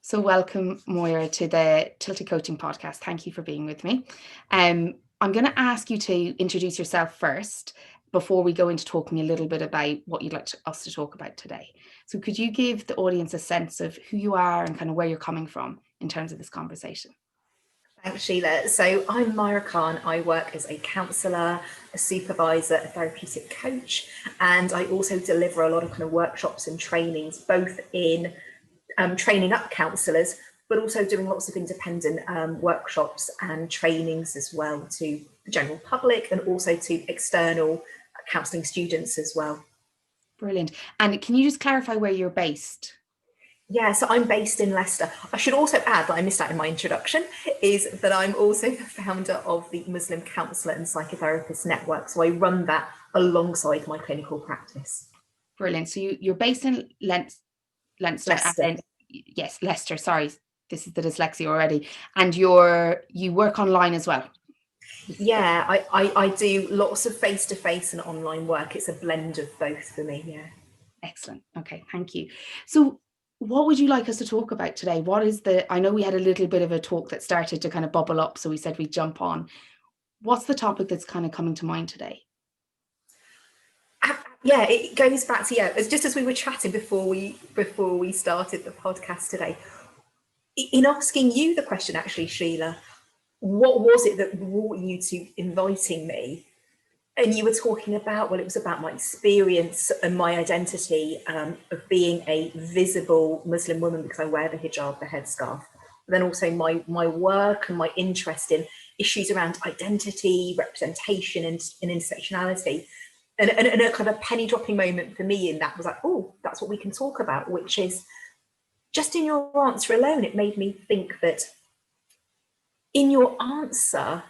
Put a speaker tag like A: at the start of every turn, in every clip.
A: So welcome, Moira, to the Tilited Coaching Podcast. Thank you for being with me. I'm going to ask you to introduce yourself first before we go into talking a little bit about what you'd like us to talk about today. So could you give the audience a sense of who you are and kind of where you're coming from in terms of this conversation?
B: Thanks, Sheila. So I'm Myira. I work as a counsellor, a supervisor, a therapeutic coach, and I also deliver a lot of kind of workshops and trainings, both in training up counsellors, but also doing lots of independent workshops and trainings as well to the general public and also to external counselling students as well.
A: Brilliant. And can you just clarify where you're based?
B: Yeah, so I'm based in Leicester. I should also add that I missed out in my introduction, is that I'm also the founder of the Muslim Counsellor and Psychotherapist Network. So I run that alongside my clinical practice.
A: Brilliant. So you're based in Leinster.
B: Leicester.
A: Yes, Leicester. Sorry, this is the dyslexia already. And you work online as well.
B: Yeah, I do lots of face-to-face and online work. It's a blend of both for me, yeah.
A: Excellent. Okay, thank you. So what would you like us to talk about today? I know we had a little bit of a talk that started to kind of bubble up, so we said we'd jump on. What's the topic that's kind of coming to mind today?
B: Yeah, it goes back to, it's just as we were chatting before we started the podcast today. In asking you the question, actually, Sheila, what was it that brought you to inviting me? And you were talking about, well, it was about my experience and my identity of being a visible Muslim woman because I wear the hijab, the headscarf. But then also my work and my interest in issues around identity, representation, and intersectionality. And a kind of penny dropping moment for me in that was like, oh, that's what we can talk about, which is just in your answer alone, it made me think that in your answer,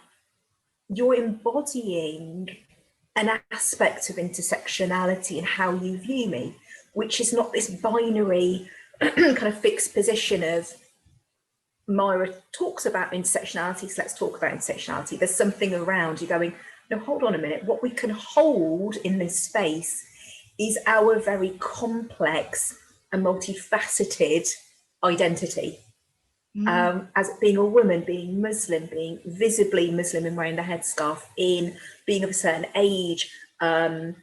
B: you're embodying an aspect of intersectionality in how you view me, which is not this binary kind of fixed position of Myra talks about intersectionality, so let's talk about intersectionality. There's something around you going, no, hold on a minute. What we can hold in this space is our very complex and multifaceted identity. As being a woman, being Muslim, being visibly Muslim and wearing the headscarf, in being of a certain age, certain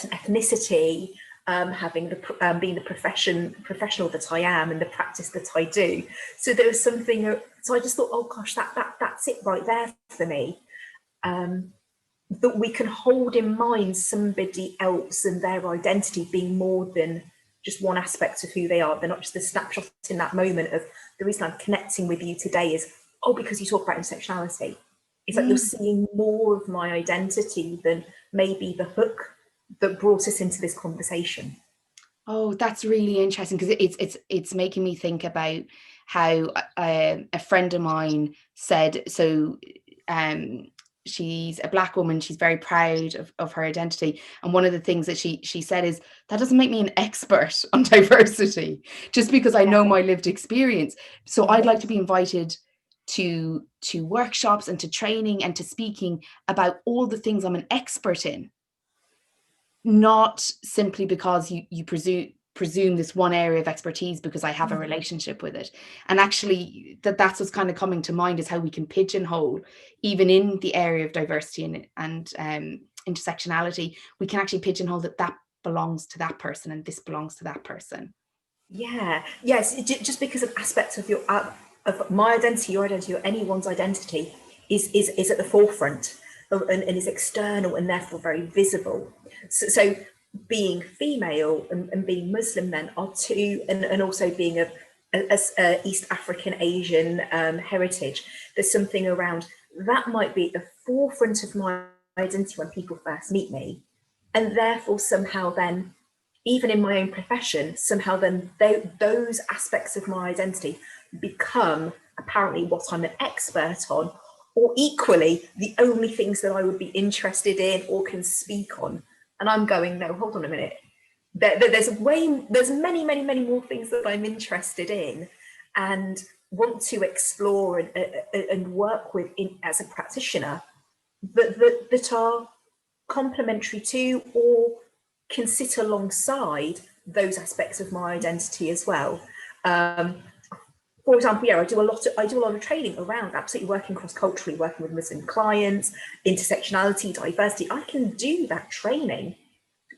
B: ethnicity, having being the professional that I am and the practice that I do. So there was something. So I just thought, oh gosh, that's it right there for me. That we can hold in mind somebody else and their identity being more than just one aspect of who they are. They're not just a snapshot in that moment of the reason I'm connecting with you today is, oh, because you talk about intersectionality. It's like you're seeing more of my identity than maybe the hook that brought us into this conversation.
A: Oh, that's really interesting because it's making me think about how a friend of mine said, so she's a Black woman, she's very proud of her identity, and one of the things that she said is, that doesn't make me an expert on diversity just because I know my lived experience. So I'd like to be invited to workshops and to training and to speaking about all the things I'm an expert in, not simply because you presume this one area of expertise because I have a relationship with it. And actually that's what's kind of coming to mind, is how we can pigeonhole, even in the area of diversity and intersectionality, we can actually pigeonhole that belongs to that person and this belongs to that person.
B: Yes, just because an aspect of your of my identity, your identity, or anyone's identity is at the forefront and is external and therefore very visible. So being female and being Muslim then are two, and also being of East African Asian heritage, there's something around that might be at the forefront of my identity when people first meet me, and therefore somehow then, even in my own profession, somehow then those aspects of my identity become apparently what I'm an expert on, or equally the only things that I would be interested in or can speak on. And I'm going, no, hold on a minute. There's many more things that I'm interested in and want to explore and work with as a practitioner that are complementary to or can sit alongside those aspects of my identity as well. for example, yeah, I do a lot of training around absolutely working cross-culturally, working with Muslim clients, intersectionality, diversity. I can do that training,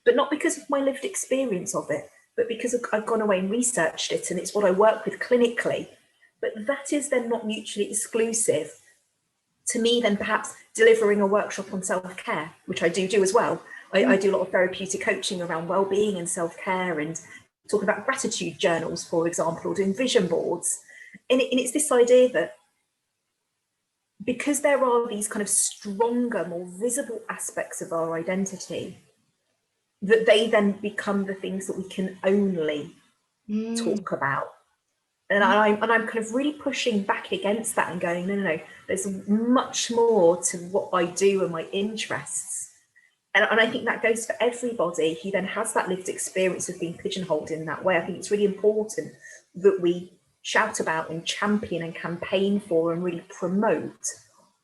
B: but not because of my lived experience of it, but because I've gone away and researched it, and it's what I work with clinically. But that is then not mutually exclusive to me then perhaps delivering a workshop on self-care, which I do as well. I do a lot of therapeutic coaching around well-being and self-care, and talk about gratitude journals, for example, or doing vision boards. And it's this idea that because there are these kind of stronger, more visible aspects of our identity, that they then become the things that we can only talk about. And I'm kind of really pushing back against that and going, no, there's much more to what I do and my interests. And I think that goes for everybody who then has that lived experience of being pigeonholed in that way. I think it's really important that we shout about and champion and campaign for and really promote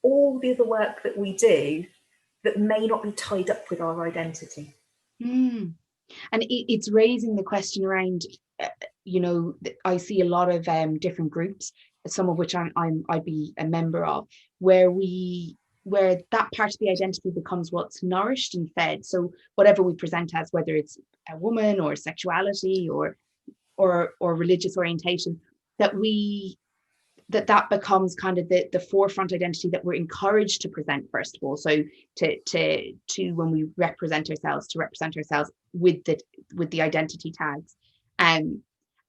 B: all the other work that we do that may not be tied up with our identity.
A: And it's raising the question around, I see a lot of different groups, some of which I'd be a member of, where that part of the identity becomes what's nourished and fed. So whatever we present as, whether it's a woman or sexuality or religious orientation, that becomes kind of the forefront identity that we're encouraged to present, first of all. So to when we represent ourselves, with the identity tags, and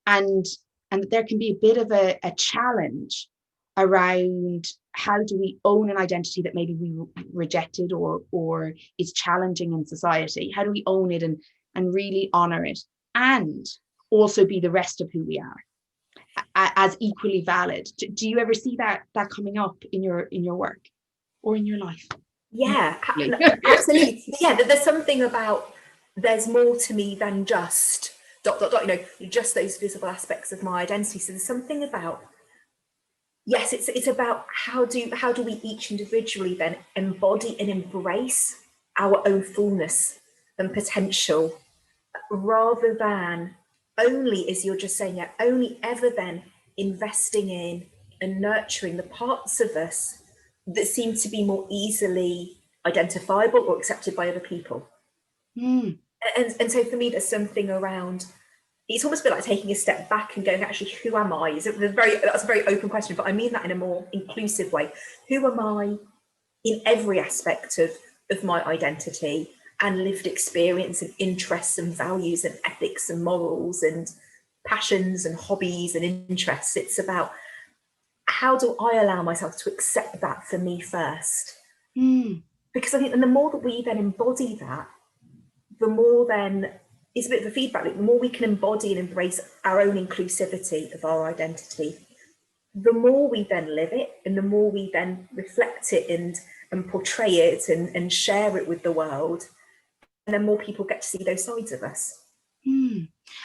A: there can be a bit of a challenge around how do we own an identity that maybe we rejected or is challenging in society. How do we own it and really honor it, and also be the rest of who we are as equally valid? Do you ever see that coming up in your work or in your life?
B: Yeah, absolutely. Yeah, there's something about, there's more to me than just ... just those visible aspects of my identity. So there's something about, yes, it's about how do we each individually then embody and embrace our own fullness and potential, rather than only, as you're just saying, only ever then investing in and nurturing the parts of us that seem to be more easily identifiable or accepted by other people. And so for me, there's something around, it's almost a bit like taking a step back and going, actually, who am I? That's a very open question, but I mean that in a more inclusive way. Who am I in every aspect of my identity and lived experience and interests and values and ethics and morals and passions and hobbies and interests? It's about, how do I allow myself to accept that for me first? Because I think, and the more that we then embody that, the more then, it's a bit of a feedback loop. The more we can embody and embrace our own inclusivity of our identity, the more we then live it, and the more we then reflect it and portray it and share it with the world, and then more people get to see those sides of us.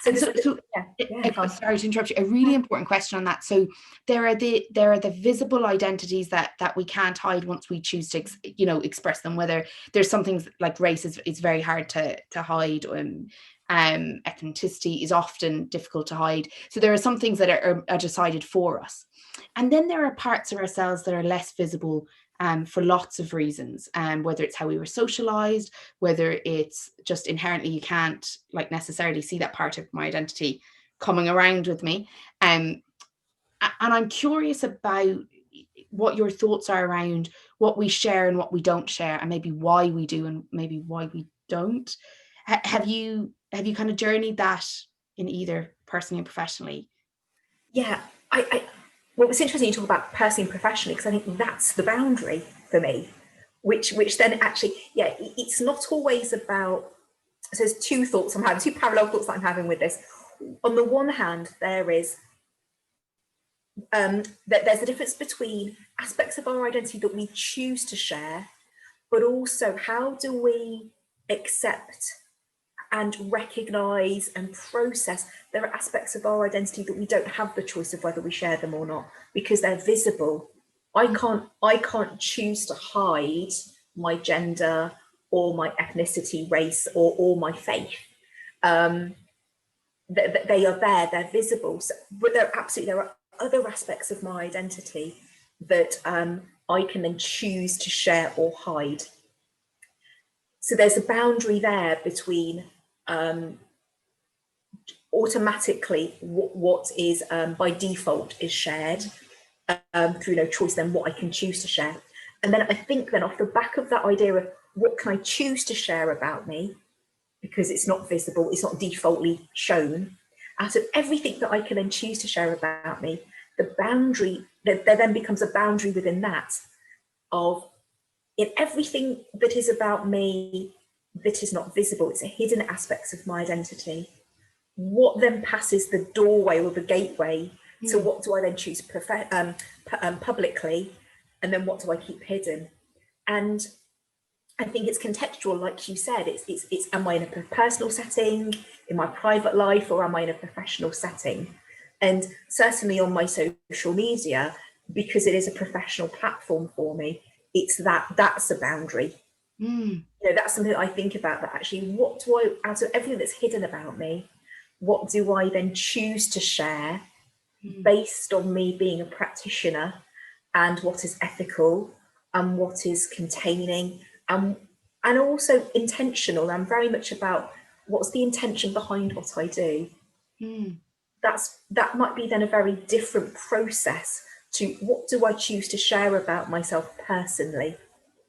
A: Sorry to interrupt you. A really important question on that. So there are the visible identities that we can't hide once we choose to express them. Whether there's some things like race is very hard to hide. Ethnicity is often difficult to hide. So there are some things that are decided for us, and then there are parts of ourselves that are less visible for lots of reasons, whether it's how we were socialized, whether it's just inherently you can't necessarily see that part of my identity coming around with me. And I'm curious about what your thoughts are around what we share and what we don't share, and maybe why we do and maybe why we don't. Have you kind of journeyed that in either personally and professionally?
B: Yeah, well, it's interesting you talk about personally and professionally, because I think that's the boundary for me, which then actually, it's not always about, so there's two parallel thoughts that I'm having with this. On the one hand, there is, there's a difference between aspects of our identity that we choose to share, but also how do we accept and recognise and process there are aspects of our identity that we don't have the choice of whether we share them or not, because they're visible. I can't choose to hide my gender or my ethnicity, race, or my faith. They are there, they're visible. So, but there are other aspects of my identity that I can then choose to share or hide. So there's a boundary there between automatically what is by default is shared through no choice, then what I can choose to share. And then I think then off the back of that idea of what can I choose to share about me, because it's not visible, it's not defaultly shown, out of everything that I can then choose to share about me, the boundary, there then becomes a boundary within that of, in everything that is about me that is not visible, it's a hidden aspects of my identity. What then passes the doorway or the gateway? So what do I then choose publicly, and then what do I keep hidden? And I think it's contextual, like you said. It's am I in a personal setting, in my private life, or am I in a professional setting? And certainly on my social media, because it is a professional platform for me, it's that's a boundary. You know, that's something that I think about, that actually, what do I, out of everything that's hidden about me, what do I then choose to share based on me being a practitioner, and what is ethical and what is containing, and also intentional. I'm very much about what's the intention behind what I do. That might be then a very different process to what do I choose to share about myself personally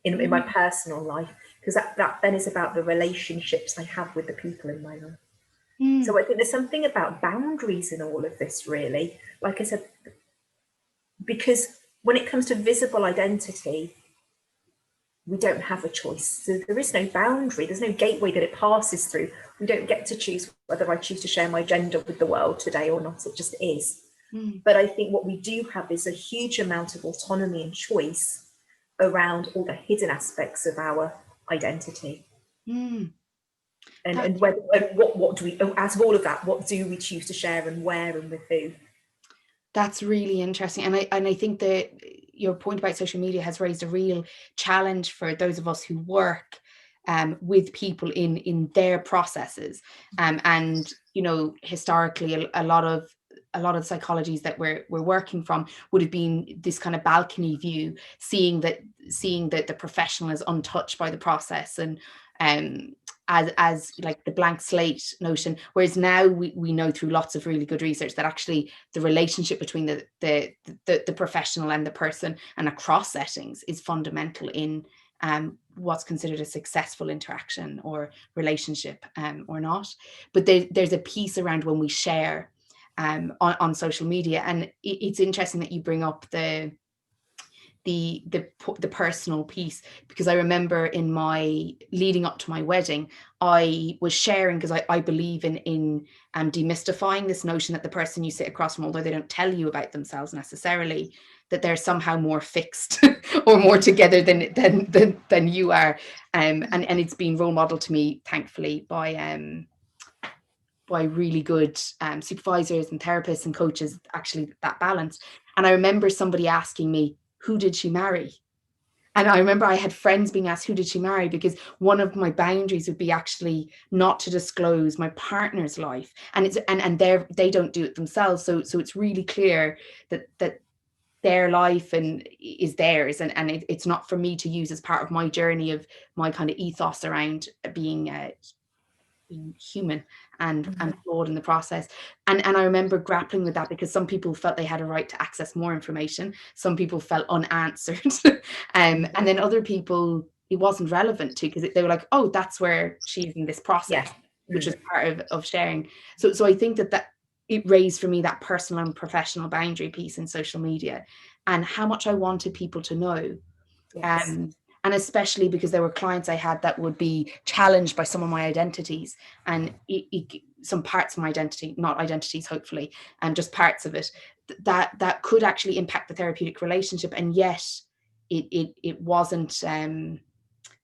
B: in my personal life, because that then is about the relationships I have with the people in my life. So I think there's something about boundaries in all of this, really. Like I said, because when it comes to visible identity, we don't have a choice. So there is no boundary, there's no gateway that it passes through. We don't get to choose whether I choose to share my gender with the world today or not. It just is. But I think what we do have is a huge amount of autonomy and choice around all the hidden aspects of our identity. And whether, and what do we, out of all of that, what do we choose to share, and where, and with who?
A: That's really interesting. And I think that your point about social media has raised a real challenge for those of us who work with people in their processes. And, you know, historically, a lot of psychologies that we're working from would have been this kind of balcony view, seeing that the professional is untouched by the process, and as like the blank slate notion. Whereas now we know through lots of really good research that actually the relationship between the professional and the person and across settings is fundamental in what's considered a successful interaction or relationship, or not. But there's a piece around when we share on social media, and it's interesting that you bring up the personal piece, because I remember in my leading up to my wedding, I was sharing, because I believe in demystifying this notion that the person you sit across from, although they don't tell you about themselves necessarily, that they're somehow more fixed or more together than you are, and it's been role modeled to me, thankfully, by really good supervisors and therapists and coaches, actually, that balance. And I remember somebody asking me, who did she marry? And I remember I had friends being asked, who did she marry? Because one of my boundaries would be actually not to disclose my partner's life. And it's and they don't do it themselves. So it's really clear that their life and is theirs, and it's not for me to use as part of my journey of my kind of ethos around being human and flawed in the process. And I remember grappling with that, because some people felt they had a right to access more information, some people felt unanswered, and then other people it wasn't relevant to, because they were like, oh, that's where she is in this process, which is part of sharing. So I think that it raised for me that personal and professional boundary piece in social media, and how much I wanted people to know. And especially because there were clients I had that would be challenged by some of my identities, and some parts of my identity, not identities, hopefully, and just parts of it that could actually impact the therapeutic relationship. And yet it wasn't,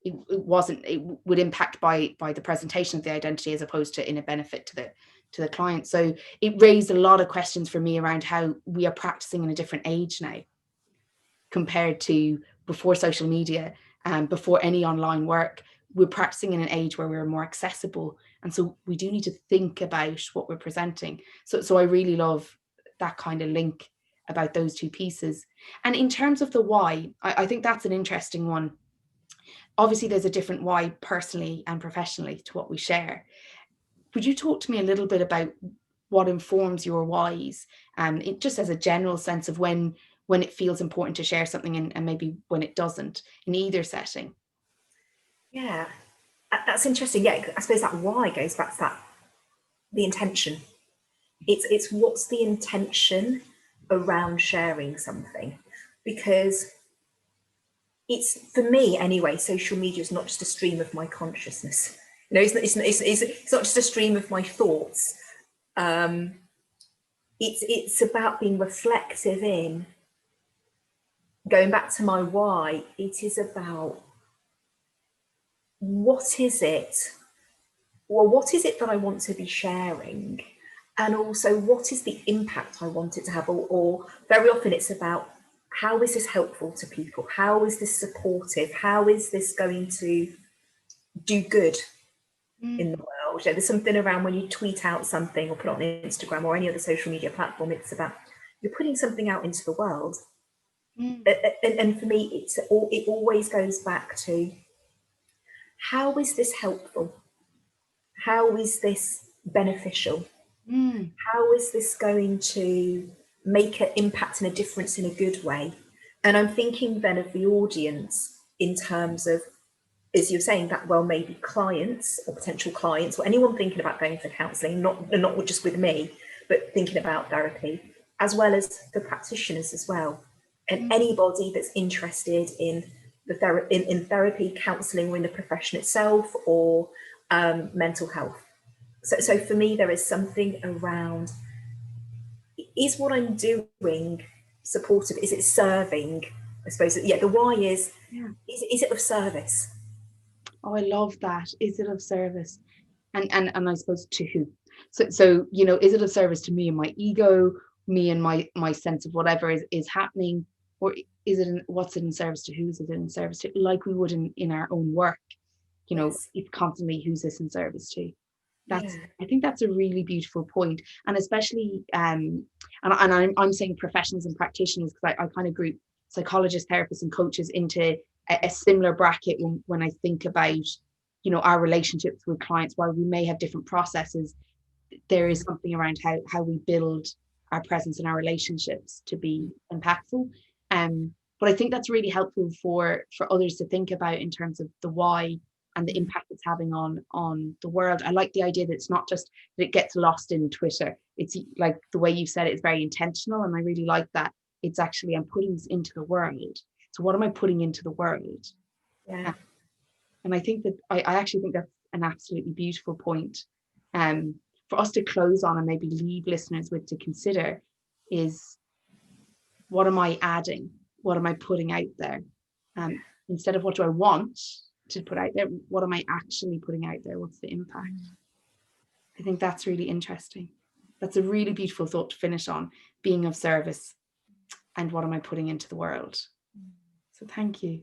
A: it would impact by the presentation of the identity, as opposed to in a benefit to the client. So it raised a lot of questions for me around how we are practicing in a different age now compared to before social media, and before any online work. We're practicing in an age where we're more accessible, and so we do need to think about what we're presenting. So I really love that kind of link about those two pieces. And in terms of the why, I think that's an interesting one. Obviously, there's a different why personally and professionally to what we share. Would you talk to me a little bit about what informs your whys, just as a general sense of when it feels important to share something and maybe when it doesn't in either setting?
B: Yeah, that's interesting. Yeah, I suppose that why goes back to that, the intention. It's what's the intention around sharing something, because it's, for me anyway, social media is not just a stream of my consciousness. You know, it's not just a stream of my thoughts. It's about being reflective in, going back to my why. It is about what is it that I want to be sharing, and also what is the impact I want it to have, or very often it's about, how is this helpful to people, how is this supportive, how is this going to do good in the world. There's something around when you tweet out something or put it on Instagram or any other social media platform, it's about, you're putting something out into the world. And for me, it always goes back to, how is this helpful? How is this beneficial? How is this going to make an impact and a difference in a good way? And I'm thinking then of the audience in terms of, as you're saying, that, well, maybe clients or potential clients or anyone thinking about going for counselling, not just with me, but thinking about therapy, as well as the practitioners as well. And anybody that's interested in the in therapy, counselling, or in the profession itself, or mental health. So for me, there is something around, is what I'm doing supportive? Is it serving? I suppose, yeah, the why is it of service?
A: Oh, I love that. Is it of service? And I suppose to who? So you know, is it of service to me and my ego, me and my sense of whatever is happening, or is it what's it in service to who? Is it in service to, like we would in our own work? You know,
B: Yes.
A: it's constantly, who's this in service to? That's,
B: Yeah.
A: I think that's a really beautiful point. And especially and I'm saying professionals and practitioners, because I kind of group psychologists, therapists and coaches into a similar bracket when I think about, you know, our relationships with clients. While we may have different processes, there is something around how we build our presence in our relationships to be impactful. But I think that's really helpful for others to think about in terms of the why and the impact it's having on the world. I like the idea that it's not just that it gets lost in Twitter. It's like the way you said it is very intentional, and I really like that. It's actually, I'm putting this into the world. So what am I putting into the world?
B: Yeah.
A: And I think that I actually think that's an absolutely beautiful point, for us to close on and maybe leave listeners with to consider is, what am I adding? What am I putting out there? Instead of what do I want to put out there, what am I actually putting out there? What's the impact? I think that's really interesting. That's a really beautiful thought to finish on, being of service and what am I putting into the world? So thank you.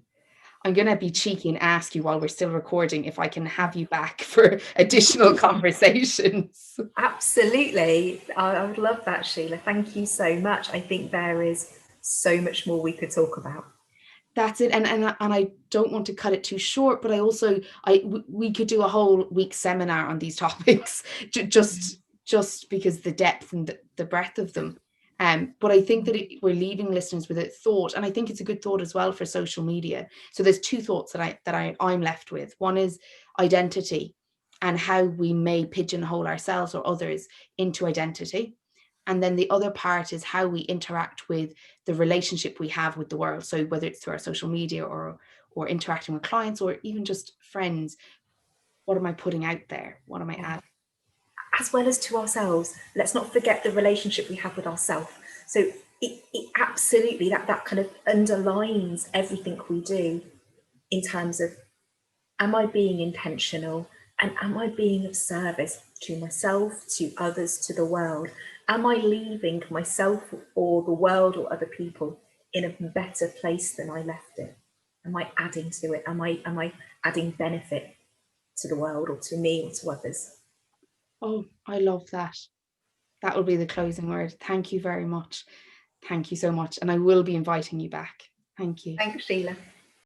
A: I'm going to be cheeky and ask you while we're still recording if I can have you back for additional conversations.
B: Absolutely. I would love that, Sheila. Thank you so much. I think there is so much more we could talk about.
A: That's it. And I don't want to cut it too short, but we could do a whole week seminar on these topics, just because the depth and the breadth of them. But I think that we're leaving listeners with a thought, and I think it's a good thought as well for social media. So there's two thoughts that I'm left with. One is identity and how we may pigeonhole ourselves or others into identity. And then the other part is how we interact with the relationship we have with the world. So whether it's through our social media or interacting with clients or even just friends, what am I putting out there? What am I adding?
B: As well as to ourselves. Let's not forget the relationship we have with ourselves. So it absolutely, that kind of underlines everything we do in terms of, am I being intentional, and am I being of service to myself, to others, to the world? Am I leaving myself or the world or other people in a better place than I left it? Am I adding to it? Am I adding benefit to the world or to me or to others?
A: Oh, I love that. That will be the closing word. Thank you very much. Thank you so much. And I will be inviting you back. Thank you.
B: Thanks, Sheila.